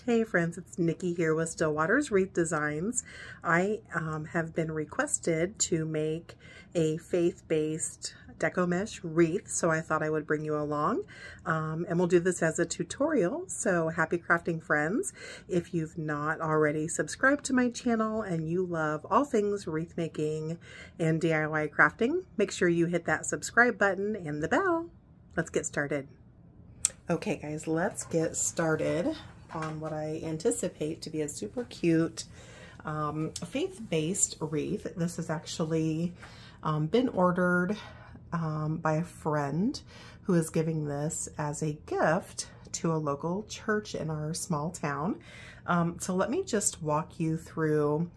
Hey friends, it's Nikki here with Stillwater's Wreath Designs. I have been requested to make a faith-based Deco Mesh wreath, so I thought I would bring you along. And we'll do this as a tutorial, so happy crafting friends. If you've not already subscribed to my channel and you love all things wreath making and DIY crafting, make sure you hit that subscribe button and the bell. Let's get started. Okay guys, let's get started on what I anticipate to be a super cute faith-based wreath. This has actually been ordered by a friend who is giving this as a gift to a local church in our small town. So let me just walk you through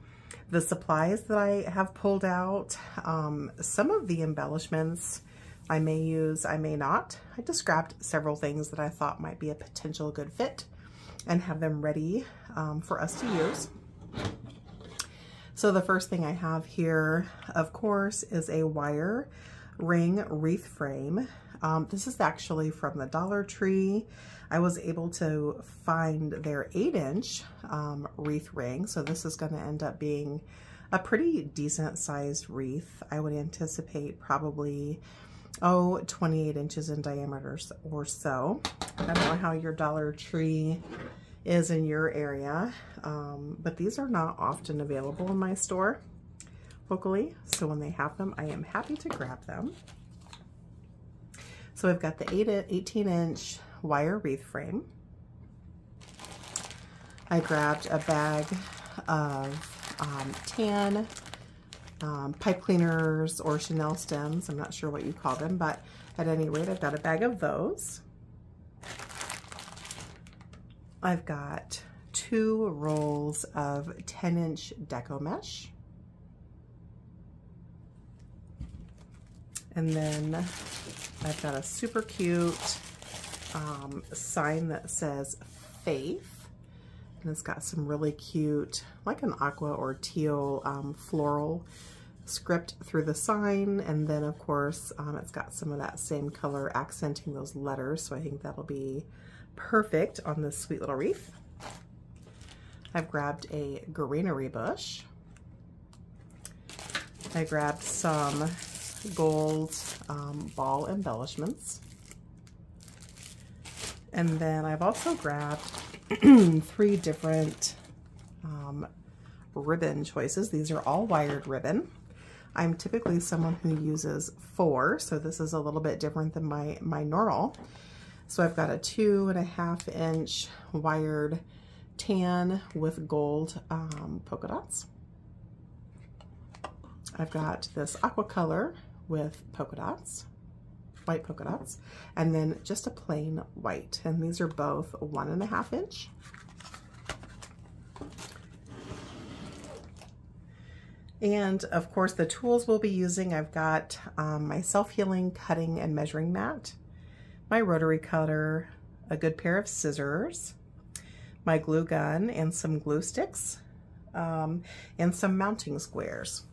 the supplies that I have pulled out. Some of the embellishments I may use, I may not. I just grabbed several things that I thought might be a potential good fit and have them ready for us to use. So the first thing I have here, of course, is a wire ring wreath frame. This is actually from the Dollar Tree. I was able to find their 8-inch wreath ring, so this is going to end up being a pretty decent sized wreath. I would anticipate probably 28 inches in diameter or so. I don't know how your Dollar Tree is in your area, but these are not often available in my store locally, so when they have them, I am happy to grab them. So I've got the 18-inch wire wreath frame. I grabbed a bag of tan pipe cleaners or Chanel stems. I'm not sure what you call them, but at any rate, I've got a bag of those. I've got 2 rolls of 10-inch Deco Mesh. And then I've got a super cute sign that says Faith. And it's got some really cute, like an aqua or teal floral script through the sign. And then of course, it's got some of that same color accenting those letters. So I think that'll be perfect on this sweet little wreath. I've grabbed a greenery bush. I grabbed some gold ball embellishments. And then I've also grabbed 3 different ribbon choices. These are all wired ribbon. I'm typically someone who uses 4, so this is a little bit different than my normal. So I've got a 2.5-inch wired tan with gold polka dots. I've got this aqua color with polka dots, white polka dots, and then just a plain white. And these are both 1.5-inch. And of course the tools we'll be using, I've got my self-healing cutting and measuring mat, my rotary cutter, a good pair of scissors, my glue gun and some glue sticks, and some mounting squares.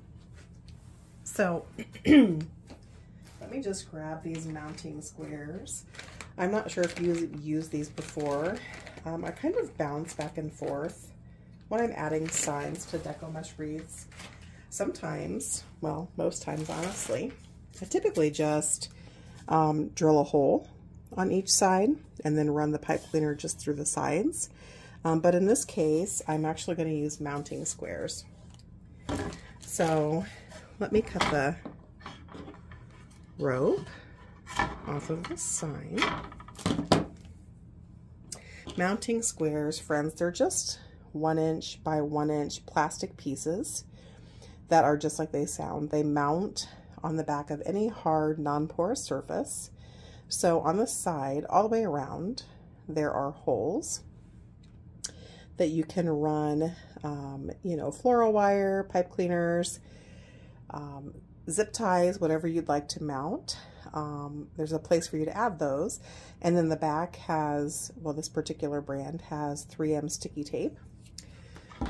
So let me just grab these mounting squares. I'm not sure if you've used these before. I kind of bounce back and forth when I'm adding signs to Deco Mesh wreaths. Sometimes, well, most times honestly, I typically just drill a hole on each side and then run the pipe cleaner just through the sides. But in this case, I'm actually going to use mounting squares. So let me cut the rope off of the sign. Mounting squares, friends, they're just 1-inch by 1-inch plastic pieces that are just like they sound. They mount on the back of any hard, non-porous surface. So on the side, all the way around, there are holes that you can run, you know, floral wire, pipe cleaners, zip ties, whatever you'd like to mount. There's a place for you to add those. And then the back has, well, this particular brand has 3M sticky tape.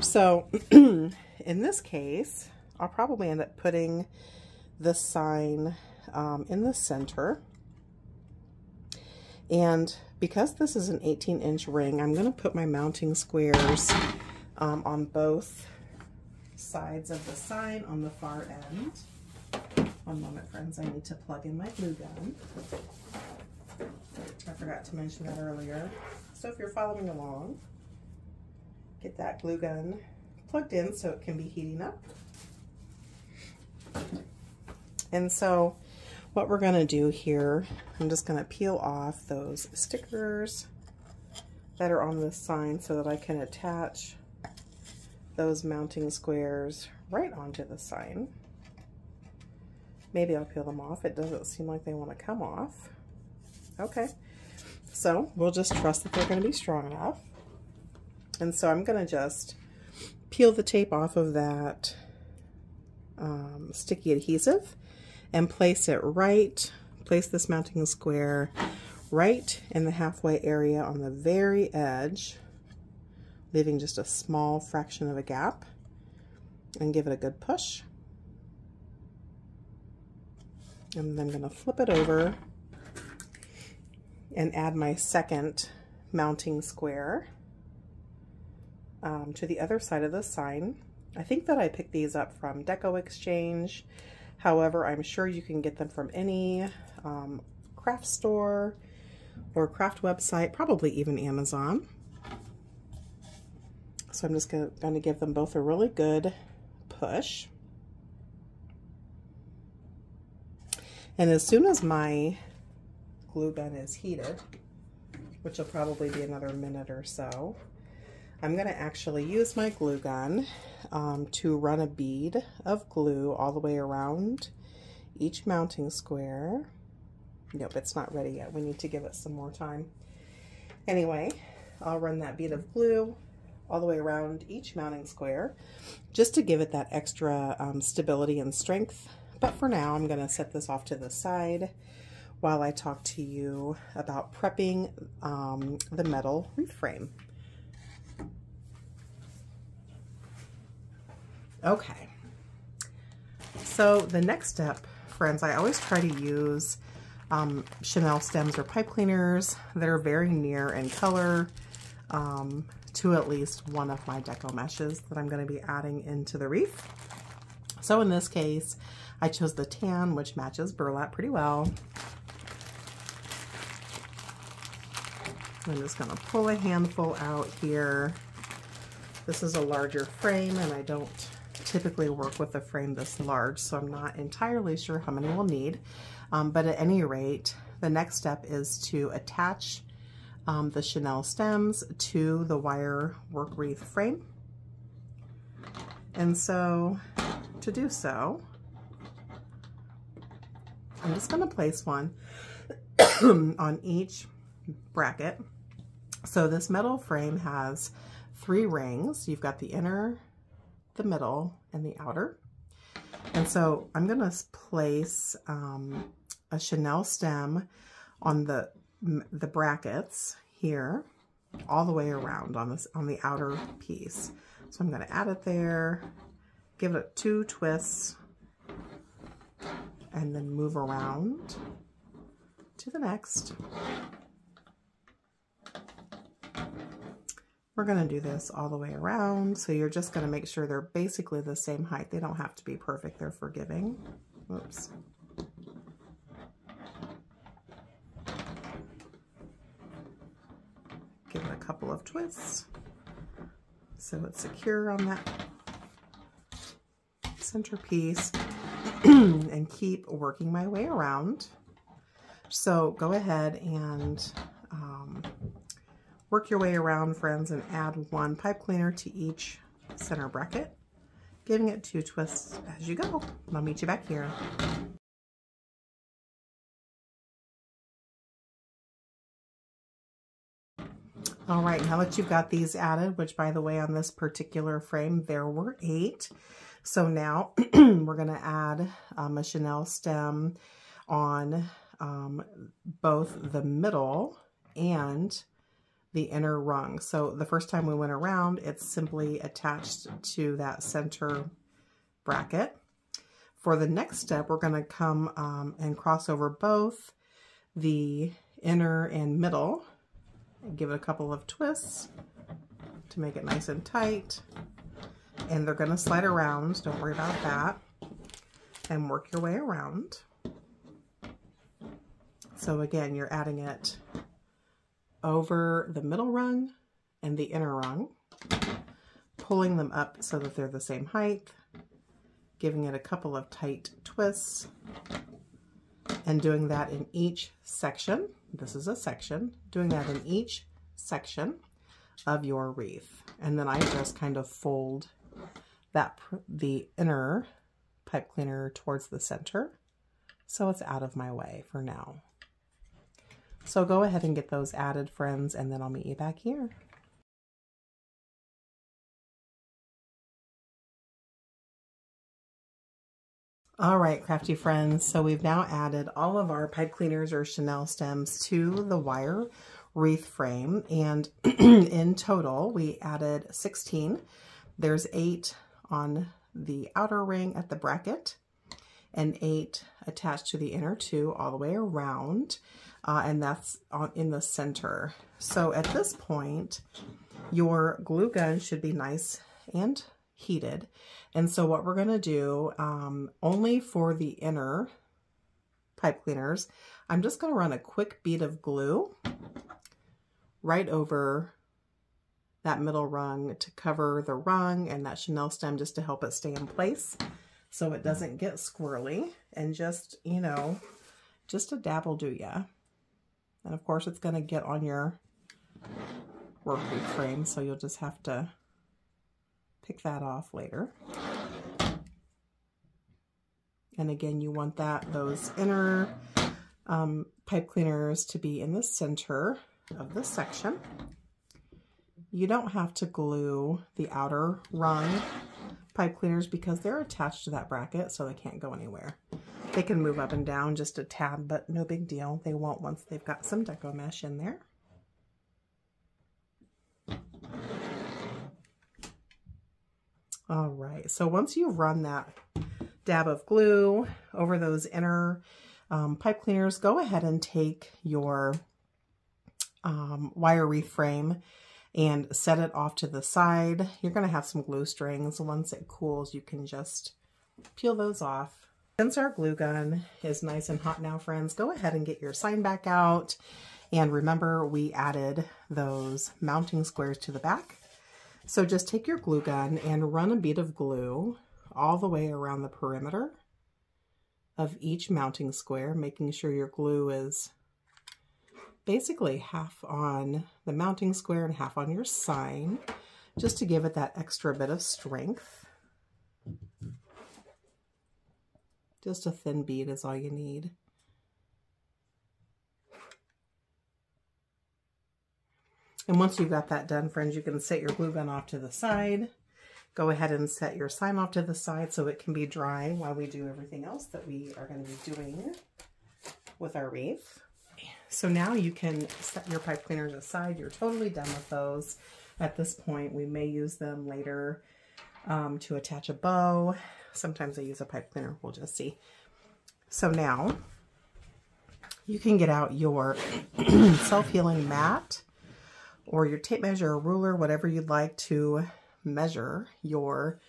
So in this case, I'll probably end up putting the sign in the center. And because this is an 18-inch ring, I'm going to put my mounting squares on both sides of the sign on the far end. One moment, friends, I need to plug in my glue gun. I forgot to mention that earlier. So if you're following along, get that glue gun plugged in so it can be heating up. And so what we're going to do here, I'm just going to peel off those stickers that are on this sign so that I can attach those mounting squares right onto the sign. Maybe I'll peel them off. It doesn't seem like they want to come off. Okay, so we'll just trust that they're going to be strong enough. And so I'm going to just peel the tape off of that sticky adhesive and place this mounting square right in the halfway area on the very edge, leaving just a small fraction of a gap, and give it a good push. And then I'm going to flip it over and add my second mounting square to the other side of the sign. I think that I picked these up from Deco Exchange. However, I'm sure you can get them from any craft store or craft website, probably even Amazon. So I'm just going to give them both a really good push. And as soon as my glue gun is heated, which will probably be another minute or so, I'm going to actually use my glue gun to run a bead of glue all the way around each mounting square. Nope, it's not ready yet. We need to give it some more time. Anyway, I'll run that bead of glue all the way around each mounting square just to give it that extra stability and strength. But for now, I'm going to set this off to the side while I talk to you about prepping the metal wreath frame. Okay, so the next step, friends, I always try to use chenille stems or pipe cleaners that are very near in color to at least one of my Deco Meshes that I'm going to be adding into the wreath. So in this case, I chose the tan, which matches burlap pretty well. I'm just going to pull a handful out here. This is a larger frame, and I don't typically work with a frame this large, so I'm not entirely sure how many we'll need. But at any rate, the next step is to attach the chenille stems to the wire work wreath frame. And so to do so, I'm just going to place one on each bracket. So this metal frame has 3 rings. You've got the inner, the middle, and the outer. And so I'm going to place a chenille stem on the brackets here all the way around on the outer piece. So I'm going to add it there, give it 2 twists, and then move around to the next. We're going to do this all the way around, so you're just going to make sure they're basically the same height. They don't have to be perfect, they're forgiving. Oops. Give it a couple of twists so it's secure on that centerpiece and keep working my way around. So go ahead and work your way around, friends, and add 1 pipe cleaner to each center bracket, giving it 2 twists as you go. I'll meet you back here. All right, now that you've got these added, which by the way, on this particular frame, there were 8. So now we're gonna add a chenille stem on both the middle and the inner rung. So the first time we went around, it's simply attached to that center bracket. For the next step, we're gonna come and cross over both the inner and middle. Give it a couple of twists to make it nice and tight. And they're going to slide around, don't worry about that. And work your way around. So again, you're adding it over the middle rung and the inner rung, pulling them up so that they're the same height, giving it a couple of tight twists, and doing that in each section. This is a section. Doing that in each section of your wreath. And then I just kind of fold the inner pipe cleaner towards the center so it's out of my way for now. So go ahead and get those added, friends, and then I'll meet you back here. All right, crafty friends, so we've now added all of our pipe cleaners or chenille stems to the wire wreath frame, and in total we added 16. There's 8 on the outer ring at the bracket and 8 attached to the inner 2 all the way around, and that's in the center. So at this point, your glue gun should be nice and heated. And so what we're going to do, only for the inner pipe cleaners, I'm just going to run a quick bead of glue right over that middle rung to cover the rung and that chenille stem, just to help it stay in place so it doesn't get squirrely. And just, you know, just a dab will do ya. And of course it's going to get on your work wreath frame, so you'll just have to pick that off later. And again, you want those inner pipe cleaners to be in the center of the section. You don't have to glue the outer rung pipe cleaners because they're attached to that bracket, so they can't go anywhere. They can move up and down just a tad, but no big deal. They won't once they've got some Deco Mesh in there. All right, so once you've run that dab of glue over those inner pipe cleaners, go ahead and take your wire wreath frame and set it off to the side. You're going to have some glue strings. Once it cools, you can just peel those off. Since our glue gun is nice and hot now, friends, go ahead and get your sign back out. And remember, we added those mounting squares to the back. So just take your glue gun and run a bead of glue all the way around the perimeter of each mounting square, making sure your glue is basically half on the mounting square and half on your sign, just to give it that extra bit of strength. Just a thin bead is all you need. And once you've got that done, friends, you can set your glue gun off to the side. Go ahead and set your sign off to the side so it can be dry while we do everything else that we are going to be doing with our wreath. So now you can set your pipe cleaners aside. You're totally done with those. At this point, we may use them later to attach a bow. Sometimes I use a pipe cleaner. We'll just see. So now you can get out your self-healing mat or your tape measure or ruler, whatever you'd like to measure your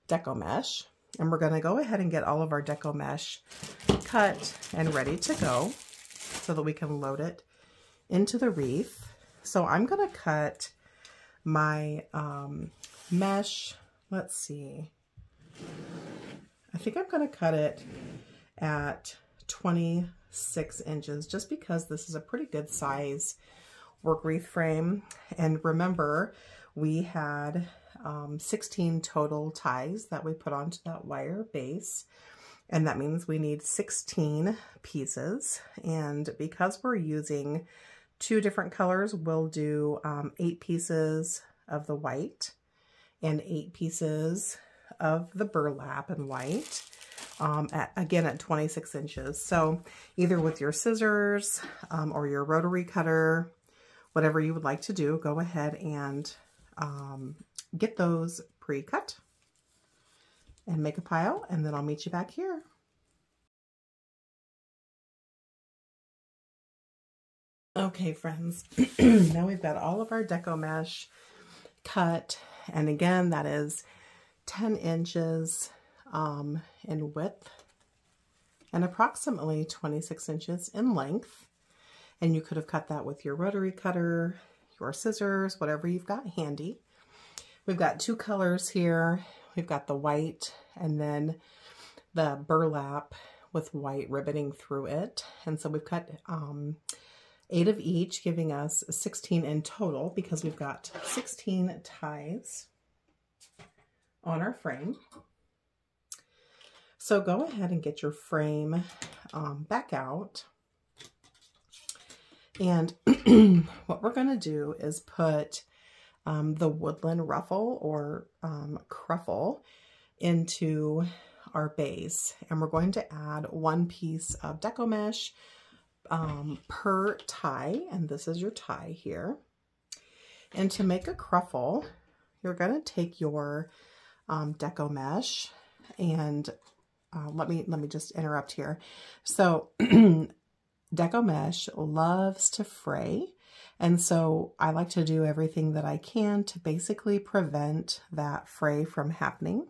Deco Mesh. And we're going to go ahead and get all of our Deco Mesh cut and ready to go so that we can load it into the wreath. So I'm going to cut my mesh, let's see, I think I'm going to cut it at 26 inches just because this is a pretty good size work wreath frame. And remember, we had 16 total ties that we put onto that wire base, and that means we need 16 pieces. And because we're using 2 different colors, we'll do 8 pieces of the white and 8 pieces of the burlap and white, again at 26 inches. So either with your scissors or your rotary cutter, whatever you would like to do, go ahead and get those pre-cut and make a pile, and then I'll meet you back here. Okay, friends, now we've got all of our Deco Mesh cut, and again, that is 10 inches in width and approximately 26 inches in length. And you could have cut that with your rotary cutter, your scissors, whatever you've got handy. We've got two colors here. We've got the white and then the burlap with white ribboning through it. And so we've cut 8 of each, giving us 16 in total because we've got 16 ties on our frame. So go ahead and get your frame back out. And what we're going to do is put the Woodland Ruffle or cruffle into our base. And we're going to add 1 piece of Deco Mesh per tie, and this is your tie here. And to make a cruffle, you're going to take your Deco Mesh and let me just interrupt here. So Deco Mesh loves to fray, and so I like to do everything that I can to basically prevent that fray from happening.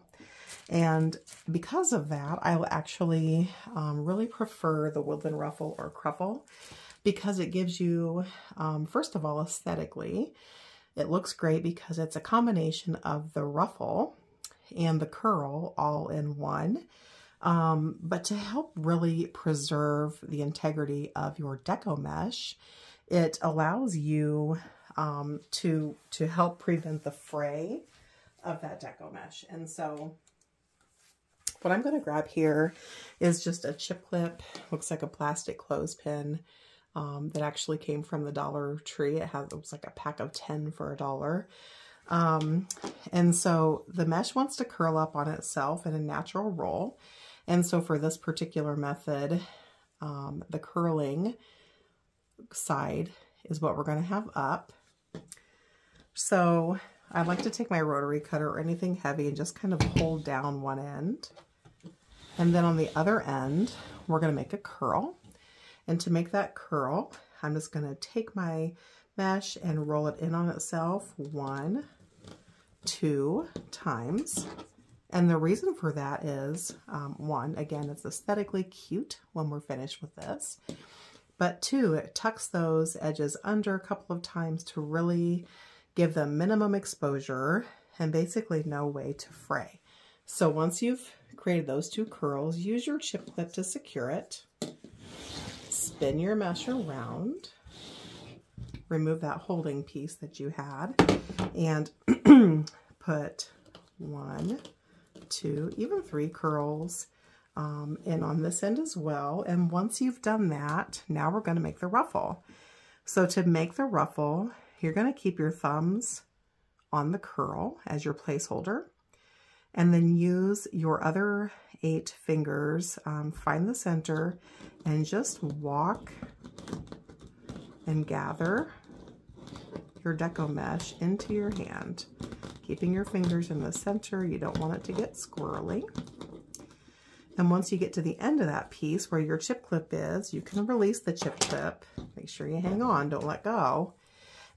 And because of that, I will actually really prefer the Woodland Ruffle or cruffle because it gives you, first of all, aesthetically, it looks great because it's a combination of the ruffle and the curl all in one. But to help really preserve the integrity of your Deco Mesh, it allows you to help prevent the fray of that Deco Mesh. And so what I'm going to grab here is just a chip clip. Looks like a plastic clothespin that actually came from the Dollar Tree. It was like a pack of 10 for $1. And so the mesh wants to curl up on itself in a natural roll. And so for this particular method, the curling side is what we're going to have up. So I like to take my rotary cutter or anything heavy and just kind of hold down one end. And then on the other end, we're going to make a curl. And to make that curl, I'm just going to take my mesh and roll it in on itself 1, 2 times. And the reason for that is, 1, again, it's aesthetically cute when we're finished with this. But 2, it tucks those edges under a couple of times to really give them minimum exposure and basically no way to fray. So once you've created those 2 curls, use your chip clip to secure it. Spin your mesh around. Remove that holding piece that you had. And put 1, 2, even 3 curls in on this end as well. And once you've done that, now we're going to make the ruffle. So to make the ruffle, you're going to keep your thumbs on the curl as your placeholder, and then use your other 8 fingers, find the center, and just walk and gather your Deco Mesh into your hand. Keeping your fingers in the center, you don't want it to get squirrely. And once you get to the end of that piece where your chip clip is, you can release the chip clip. Make sure you hang on, don't let go.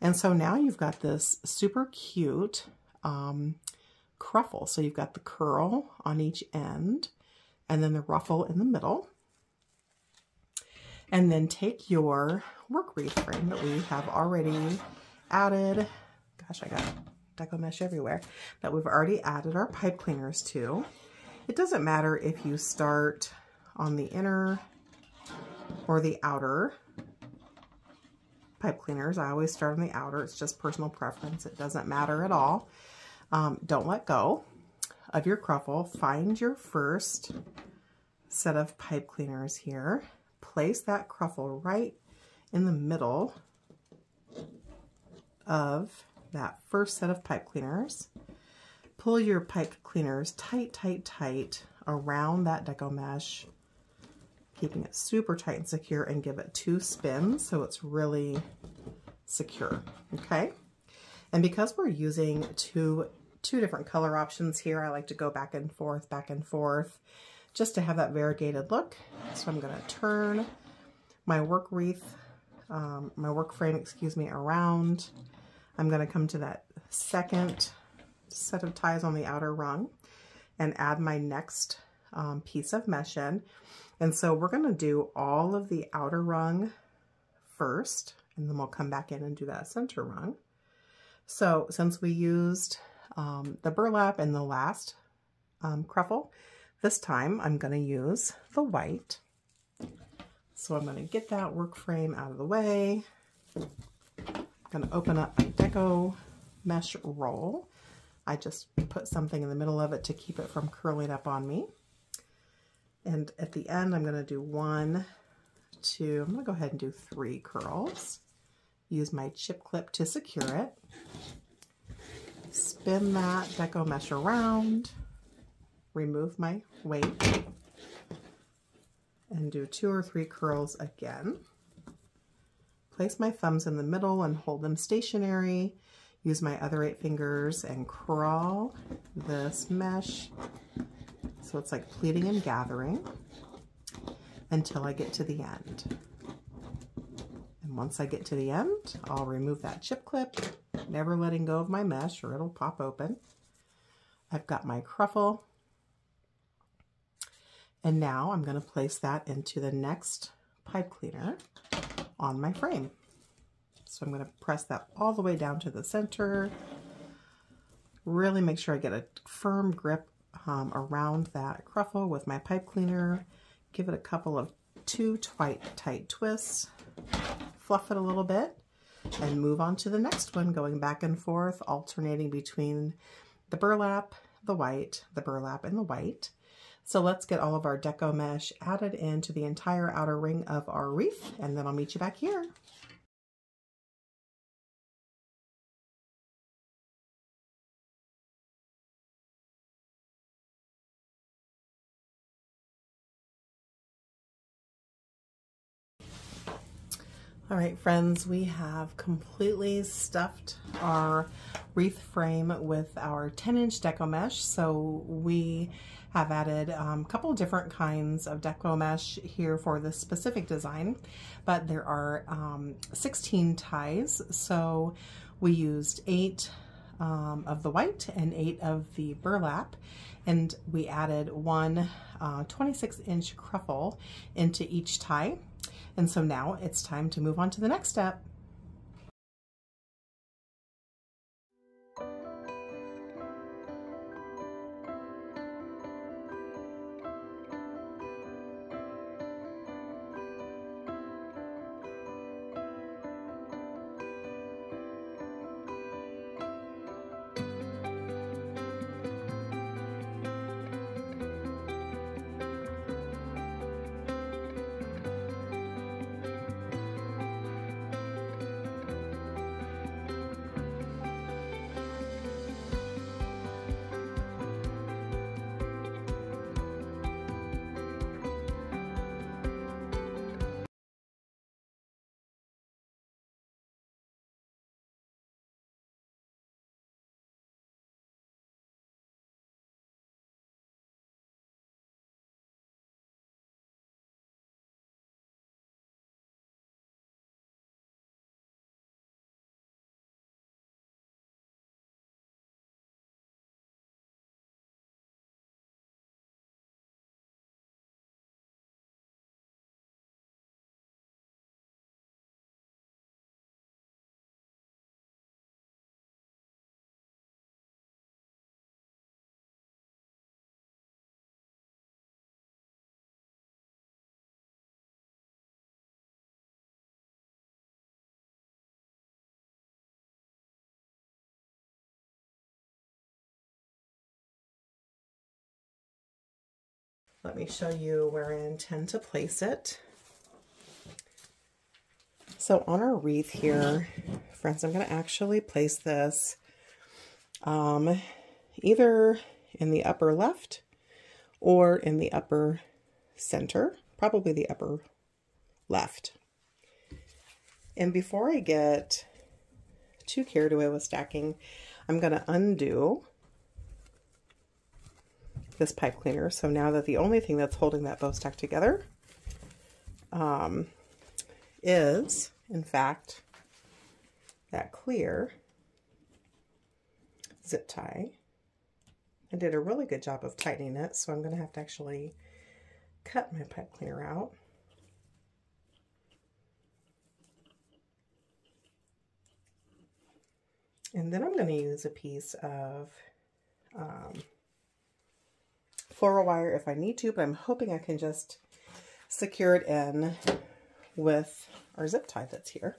And so now you've got this super cute cruffle. So you've got the curl on each end and then the ruffle in the middle. And then take your work wreath frame that we have already added. Gosh, I got Deco Mesh everywhere. That we've already added our pipe cleaners to. It doesn't matter if you start on the inner or the outer pipe cleaners. I always start on the outer. It's just personal preference. It doesn't matter at all. Don't let go of your cruffle. Find your first set of pipe cleaners here. Place that cruffle right in the middle of that first set of pipe cleaners. Pull your pipe cleaners tight, tight, tight around that Deco Mesh, keeping it super tight and secure, and give it 2 spins so it's really secure, okay? And because we're using two different color options here, I like to go back and forth, just to have that variegated look. So I'm gonna turn my work wreath my work frame, excuse me, around. I'm going to come to that second set of ties on the outer rung and add my next piece of mesh in. And so we're going to do all of the outer rung first, and then we'll come back in and do that center rung. So since we used the burlap in the last cruffle, this time I'm going to use the white. So I'm going to get that work frame out of the way. I'm going to open up my Deco Mesh roll. I just put something in the middle of it to keep it from curling up on me. And at the end, I'm going to do 1, 2, I'm going to go ahead and do 3 curls. Use my chip clip to secure it. Spin that Deco Mesh around. Remove my weight. And do 2 or 3 curls again. Place my thumbs in the middle and hold them stationary. Use my other 8 fingers and crawl this mesh so it's like pleating and gathering until I get to the end. And once I get to the end, I'll remove that chip clip, never letting go of my mesh or it'll pop open. I've got my cruffle. And now I'm going to place that into the next pipe cleaner on my frame. So I'm going to press that all the way down to the center. Really make sure I get a firm grip around that cruffle with my pipe cleaner. Give it a couple of 2 tight twists. Fluff it a little bit and move on to the next one, going back and forth, alternating between the burlap, the white, the burlap, and the white. So let's get all of our Deco Mesh added into the entire outer ring of our wreath, and then I'll meet you back here. All right, friends, we have completely stuffed our wreath frame with our 10-inch Deco Mesh. So we have added a couple different kinds of Deco Mesh here for this specific design, but there are 16 ties. So we used 8 of the white and 8 of the burlap, and we added one 26-inch cruffle into each tie. And so now it's time to move on to the next step. Let me show you where I intend to place it. So on our wreath here, friends, I'm going to actually place this either in the upper left or in the upper center, probably the upper left. And before I get too carried away with stacking, I'm going to undo this pipe cleaner. So now that the only thing that's holding that bow stack together is in fact, that clear zip tie. I did a really good job of tightening it, so I'm going to have to actually cut my pipe cleaner out. And then I'm going to use a piece of floral wire if I need to, but I'm hoping I can just secure it in with our zip tie that's here.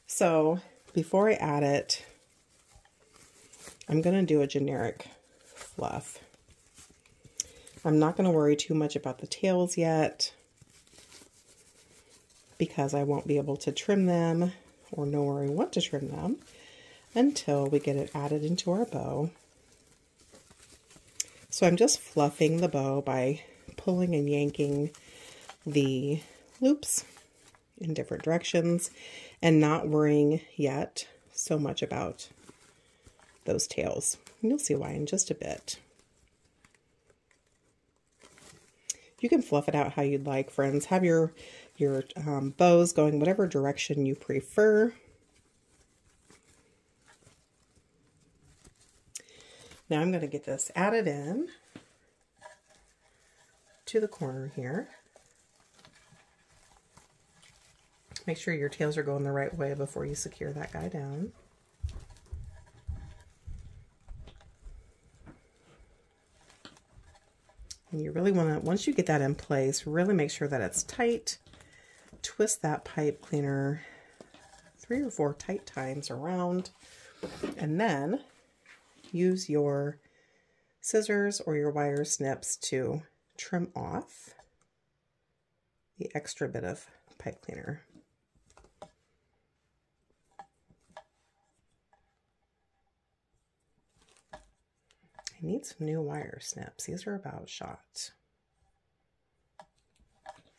So before I add it, I'm going to do a generic fluff. I'm not going to worry too much about the tails yet because I won't be able to trim them or know where I want to trim them until we get it added into our bow. So I'm just fluffing the bow by pulling and yanking the loops in different directions and not worrying yet so much about those tails. And you'll see why in just a bit. You can fluff it out how you'd like, friends. Have your bows going whatever direction you prefer. Now I'm going to get this added in to the corner here. Make sure your tails are going the right way before you secure that guy down. And you really want to, once you get that in place, really make sure that it's tight. Twist that pipe cleaner 3 or 4 tight times around, and then use your scissors or your wire snips to trim off the extra bit of pipe cleaner. I need some new wire snips. These are about shot.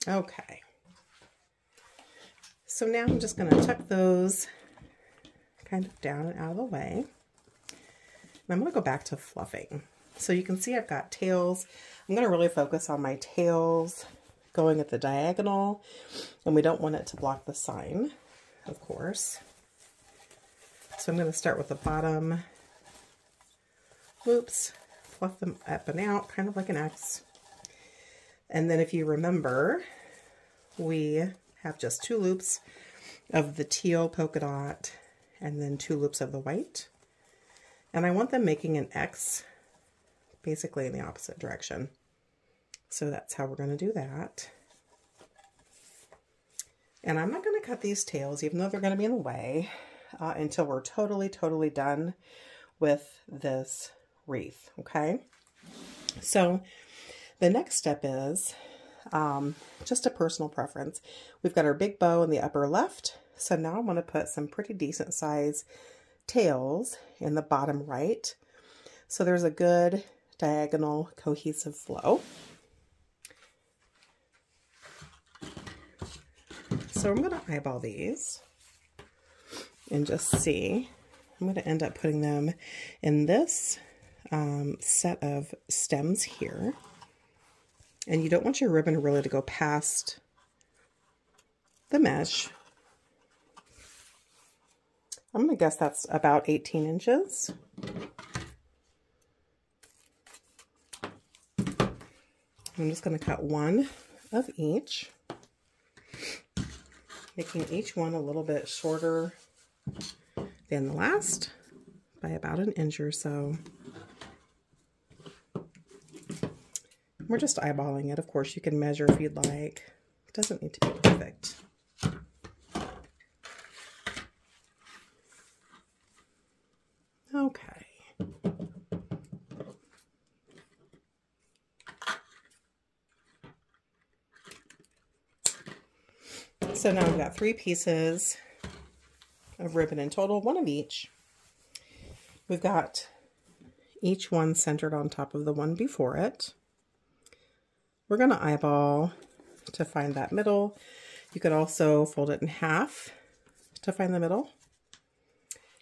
Okay. So now I'm just going to tuck those kind of down and out of the way. And I'm going to go back to fluffing. So you can see I've got tails. I'm going to really focus on my tails going at the diagonal, and we don't want it to block the sign, of course. So I'm going to start with the bottom loops, fluff them up and out, kind of like an X. And then if you remember, we have just 2 loops of the teal polka dot and then 2 loops of the white. And I want them making an X basically in the opposite direction. So that's how we're going to do that. And I'm not going to cut these tails, even though they're going to be in the way, until we're totally done with this wreath, okay? So the next step is just a personal preference. We've got our big bow in the upper left, so now I want to put some pretty decent size tails in the bottom right, so there's a good diagonal cohesive flow. So I'm going to eyeball these and just see. I'm going to end up putting them in this set of stems here. And you don't want your ribbon really to go past the mesh. I'm going to guess that's about 18 inches. I'm just going to cut one of each, making each one a little bit shorter than the last by about an inch or so. We're just eyeballing it. Of course, you can measure if you'd like. It doesn't need to be perfect. Okay. So now we've got 3 pieces of ribbon in total, 1 of each. We've got each one centered on top of the one before it. We're going to eyeball to find that middle. You could also fold it in half to find the middle.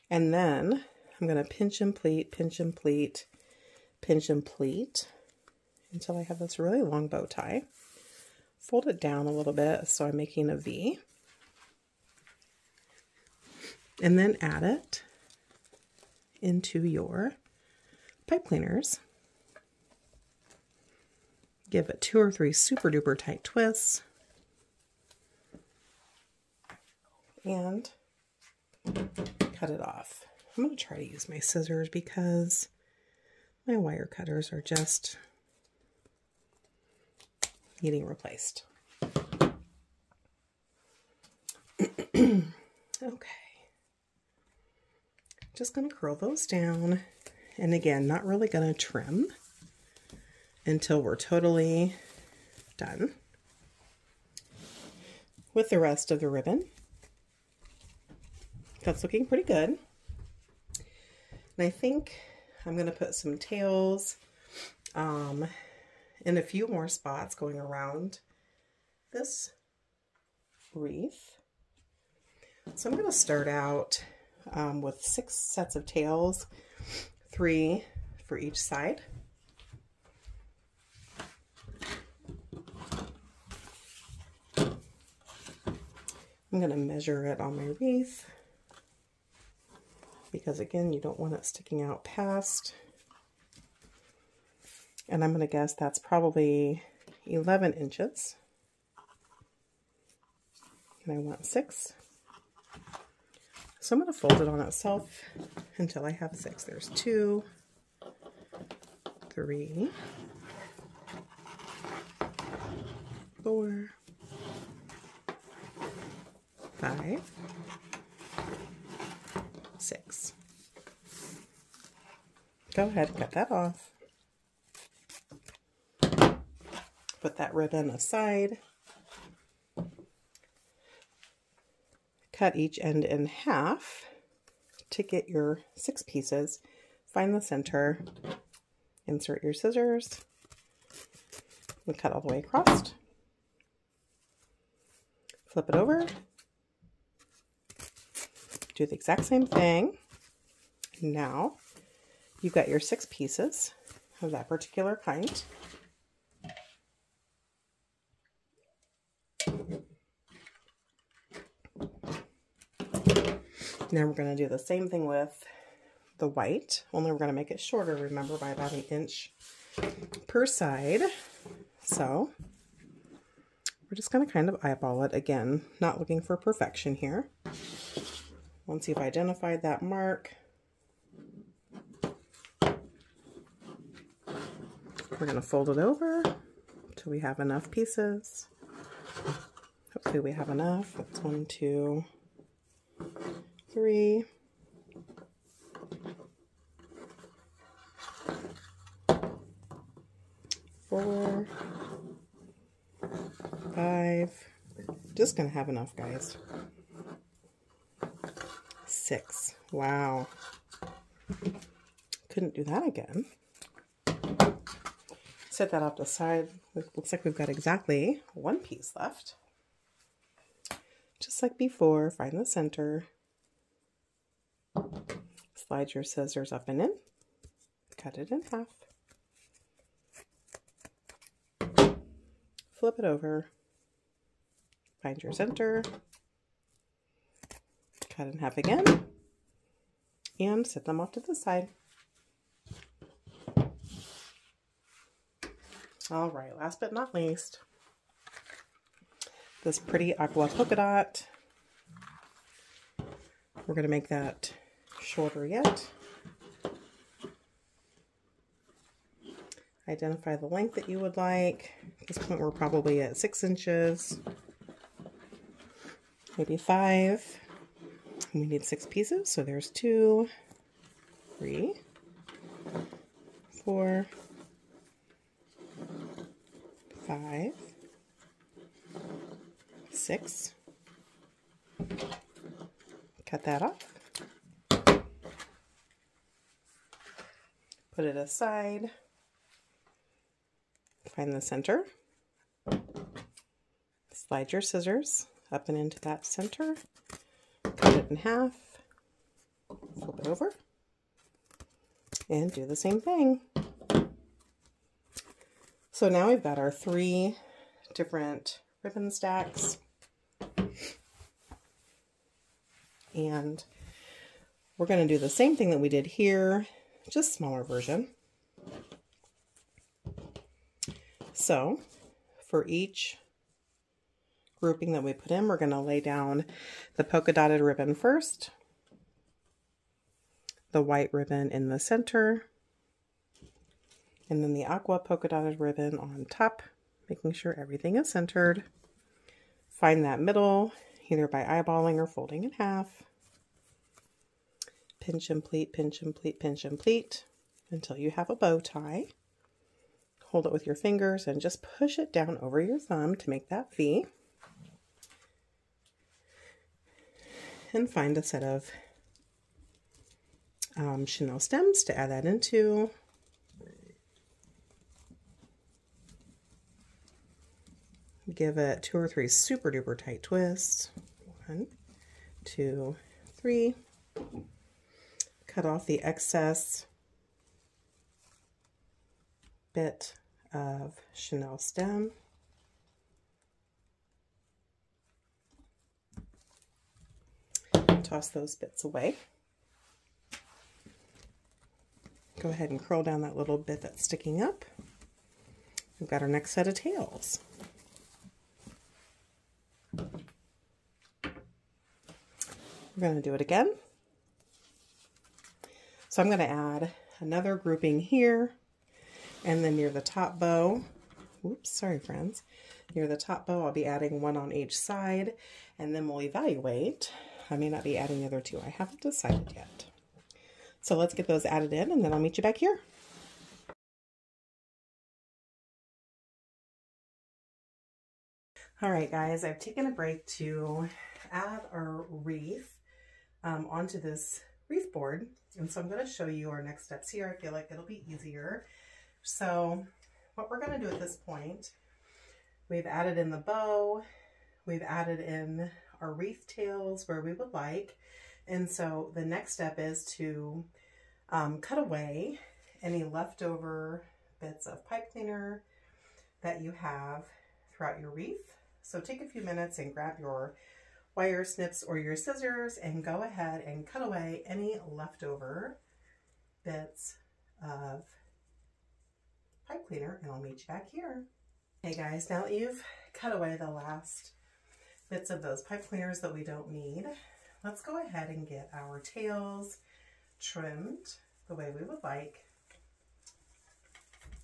And then I'm going to pinch and pleat, pinch and pleat, pinch and pleat until I have this really long bow tie. Fold it down a little bit so I'm making a V. and then add it into your pipe cleaners. Give it 2 or 3 super duper tight twists. And cut it off. I'm going to try to use my scissors because my wire cutters are just needing replaced. Okay. Just going to curl those down. And again, not really going to trim until we're totally done with the rest of the ribbon. That's looking pretty good. And I think I'm going to put some tails in a few more spots going around this wreath. So I'm going to start out with 6 sets of tails, 3 for each side. I'm going to measure it on my wreath because, again, you don't want it sticking out past. And I'm going to guess that's probably 11 inches. And I want 6. So I'm going to fold it on itself until I have 6. There's 2, 3, 4, 5, 6. Go ahead and cut that off. Put that ribbon aside. Cut each end in half to get your 6 pieces. Find the center, insert your scissors, and cut all the way across. Flip it over. Do the exact same thing. Now you've got your 6 pieces of that particular kind. Now we're going to do the same thing with the white, only we're going to make it shorter, remember, by about 1 inch per side. So we're just going to kind of eyeball it again, not looking for perfection here. Once you've identified that mark, we're going to fold it over until we have enough pieces. Hopefully we have enough. That's 1, 2, 3. 4, 5. Just gonna have enough, guys. 6. Wow. Couldn't do that again. Set that off to the side. It looks like we've got exactly 1 piece left. Just like before, find the center. Slide your scissors up and in. Cut it in half. Flip it over. Find your center. Cut in half again. And set them off to the side. All right, last but not least, this pretty aqua polka dot. We're going to make that shorter yet. Identify the length that you would like. At this point, we're probably at 6 inches, maybe 5. And we need 6 pieces, so there's 2, 3, 4, 5, 6. Cut that off. Put it aside. Find the center. Slide your scissors up and into that center. Cut it in half. Flip it over. And do the same thing. So now we've got our 3 different ribbon stacks. And we're going to do the same thing that we did here, just smaller version. So for each grouping that we put in, we're going to lay down the polka dotted ribbon first, the white ribbon in the center, and then the aqua polka dotted ribbon on top, making sure everything is centered. Find that middle, either by eyeballing or folding in half. Pinch and pleat, pinch and pleat, pinch and pleat until you have a bow tie. Hold it with your fingers and just push it down over your thumb to make that V. And find a set of chenille stems to add that into. Give it 2 or 3 super duper tight twists. 1, 2, 3. Cut off the excess bit of chenille stem. Toss those bits away. Go ahead and curl down that little bit that's sticking up. We've got our next set of tails. We're going to do it again. So I'm going to add another grouping here, and then near the top bow, oops, sorry friends, near the top bow I'll be adding one on each side, and then we'll evaluate. I may not be adding the other two. I haven't decided yet. So let's get those added in, and then I'll meet you back here. All right, guys, I've taken a break to add our wreath onto this wreath board. And so I'm going to show you our next steps here. I feel like it'll be easier. So what we're going to do at this point, we've added in the bow, we've added in our wreath tails where we would like. And so the next step is to cut away any leftover bits of pipe cleaner that you have throughout your wreath. So take a few minutes and grab your wire snips or your scissors and go ahead and cut away any leftover bits of pipe cleaner, and I'll meet you back here. Hey guys, now that you've cut away the last bits of those pipe cleaners that we don't need, let's go ahead and get our tails trimmed the way we would like.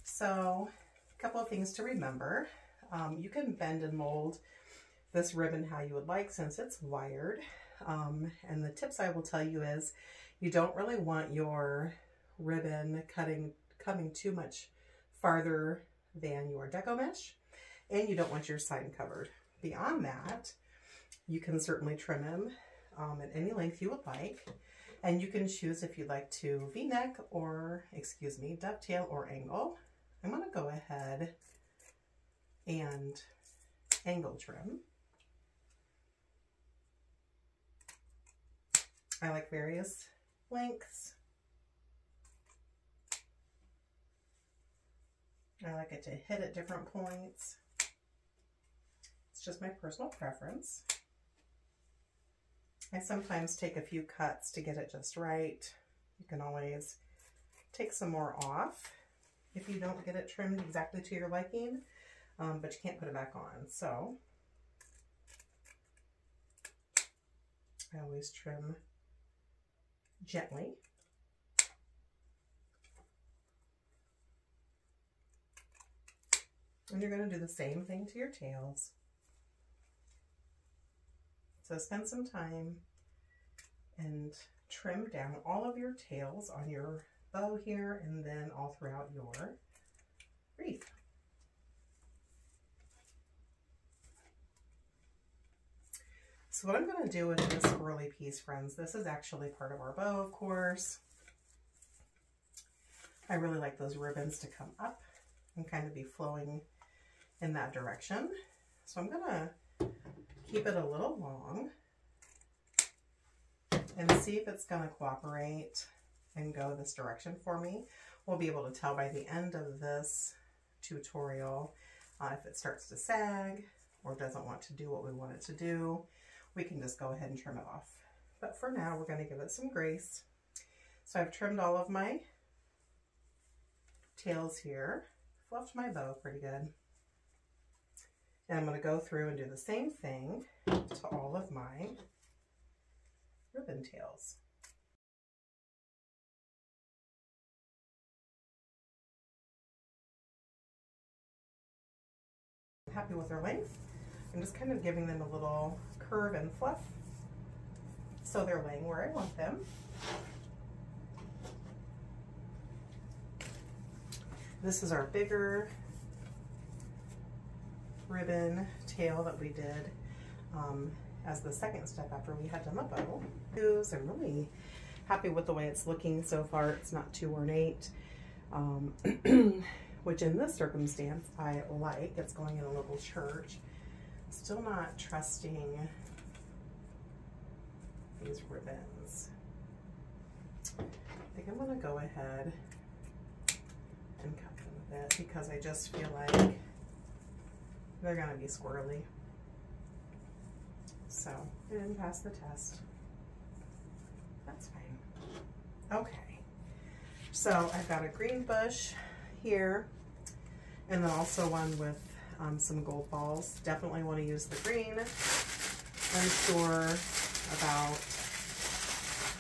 So a couple of things to remember. You can bend and mold this ribbon how you would like since it's wired. And the tips I will tell you is you don't really want your ribbon coming too much farther than your Deco Mesh, and you don't want your side covered. Beyond that, you can certainly trim them at any length you would like, and you can choose if you'd like to V-neck or, excuse me, dovetail or angle. I'm going to go ahead and angle trim. I like various lengths. I like it to hit at different points. It's just my personal preference. I sometimes take a few cuts to get it just right. You can always take some more off if you don't get it trimmed exactly to your liking, but you can't put it back on. So I always trim gently. And you're going to do the same thing to your tails. So spend some time and trim down all of your tails on your bow here and then all throughout your wreath. So what I'm going to do with this swirly piece, friends, this is actually part of our bow, of course. I really like those ribbons to come up and kind of be flowing in that direction. So I'm going to keep it a little long and see if it's going to cooperate and go this direction for me. We'll be able to tell by the end of this tutorial if it starts to sag or doesn't want to do what we want it to do. We can just go ahead and trim it off. But for now, we're going to give it some grace So I've trimmed all of my tails here, fluffed my bow pretty good. And I'm going to go through and do the same thing to all of my ribbon tails. I'm happy with their length. I'm just kind of giving them a little curve and fluff so they're laying where I want them. This is our bigger ribbon tail that we did as the second step after we had done the bow. I'm really happy with the way it's looking so far. It's not too ornate, which in this circumstance I like. It's going in a local church. Still not trusting these ribbons. I think I'm going to go ahead and cut them a bit because I just feel like they're going to be squirrely. So I didn't pass the test. That's fine. Okay, so I've got a green bush here and then also one with some gold balls. Definitely want to use the green. Unsure about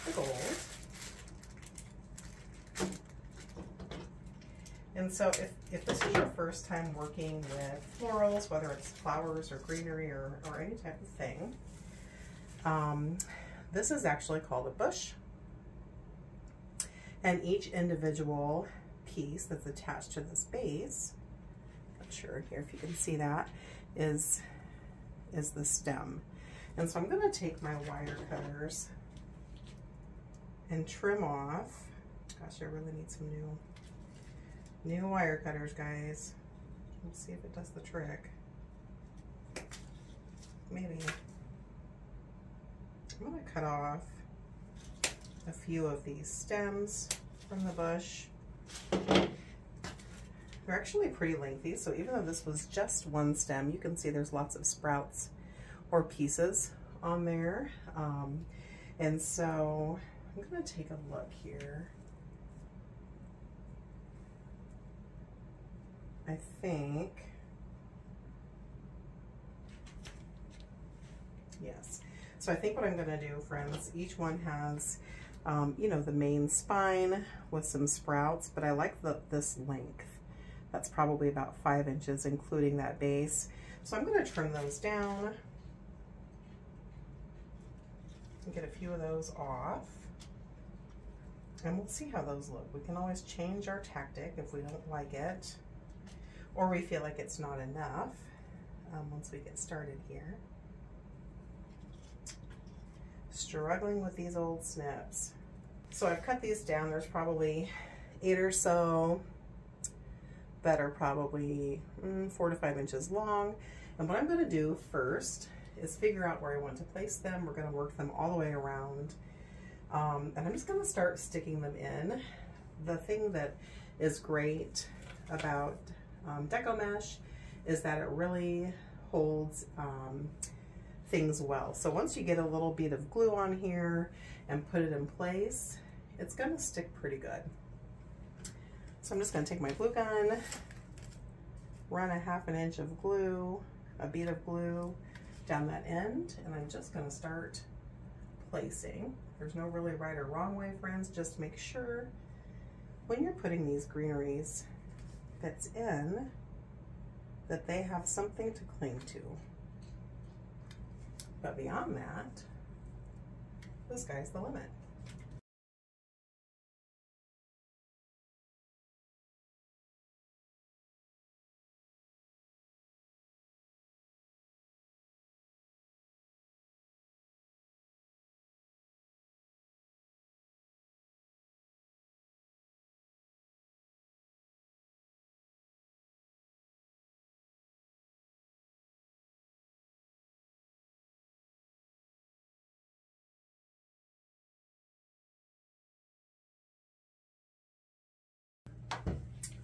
the gold. And so if this is your first time working with florals, whether it's flowers or greenery or any type of thing, this is actually called a bush. And each individual piece that's attached to this base, not sure here if you can see that, is the stem. And so I'm going to take my wire cutters and trim off. Gosh, I really need some new wire cutters, guys. Let's see if it does the trick. Maybe. I'm going to cut off a few of these stems from the bush. They're actually pretty lengthy, so even though this was just one stem, you can see there's lots of sprouts or pieces on there. And so I'm going to take a look here. I think, yes. So I think what I'm going to do, friends, each one has, you know, the main spine with some sprouts, but I like this length. That's probably about 5 inches, including that base. So I'm going to trim those down and get a few of those off. And we'll see how those look. We can always change our tactic if we don't like it, or we feel like it's not enough once we get started here. Struggling with these old snips. So I've cut these down. There's probably 8 or so that are probably 4 to 5 inches long. And what I'm going to do first is figure out where I want to place them. We're going to work them all the way around. And I'm just going to start sticking them in. The thing that is great about Deco Mesh is that it really holds things well. So once you get a little bit of glue on here and put it in place, it's going to stick pretty good. So I'm just going to take my glue gun, run a ½ inch of glue, a bead of glue down that end, and I'm just going to start placing. There's no really right or wrong way, friends. Just make sure when you're putting these greeneries that's in that they have something to cling to. But beyond that, the sky's the limit.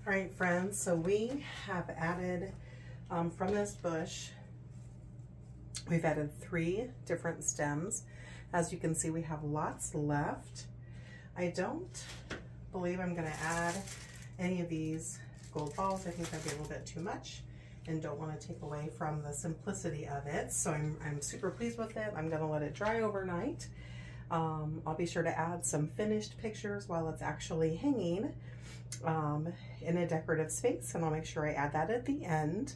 All right, friends, so we have added, from this bush, we've added 3 different stems. As you can see, we have lots left. I don't believe I'm going to add any of these gold balls. I think that'd be a little bit too much and don't want to take away from the simplicity of it. So I'm super pleased with it. I'm going to let it dry overnight. I'll be sure to add some finished pictures while it's actually hanging in a decorative space, and I'll make sure I add that at the end.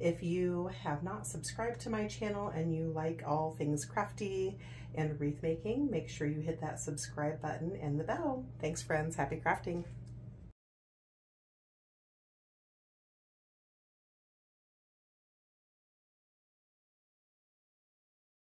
If you have not subscribed to my channel and you like all things crafty and wreath making, make sure you hit that subscribe button and the bell. Thanks friends, happy crafting.